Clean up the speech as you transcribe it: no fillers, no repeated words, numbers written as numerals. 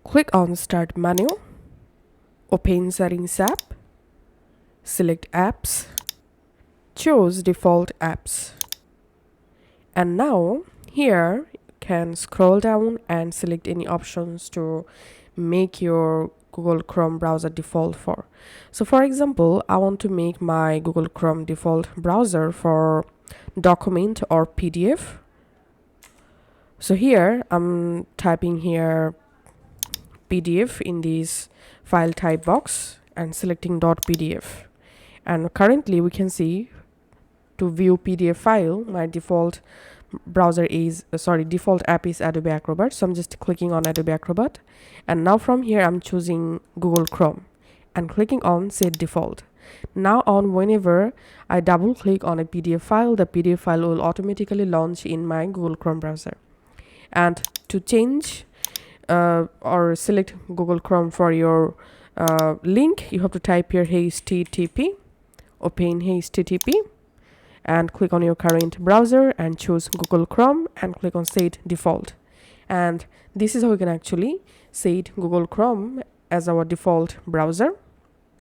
Click on Start menu, open Settings app, select Apps, choose Default Apps. And now here you can scroll down and select any options to make your Google Chrome browser default for. So for example, I want to make my Google Chrome default browser for document or PDF. So here I'm typing here PDF in this file type box and selecting .pdf, and currently we can see to view PDF file my default browser is default app is Adobe Acrobat. So I'm just clicking on Adobe Acrobat, and now from here I'm choosing Google Chrome and clicking on set default. Now on, whenever I double click on a PDF file, the PDF file will automatically launch in my Google Chrome browser. And to change or select Google Chrome for your link, you have to type here HTTP, open HTTP, and click on your current browser and choose Google Chrome and click on set default. And this is how we can actually set Google Chrome as our default browser.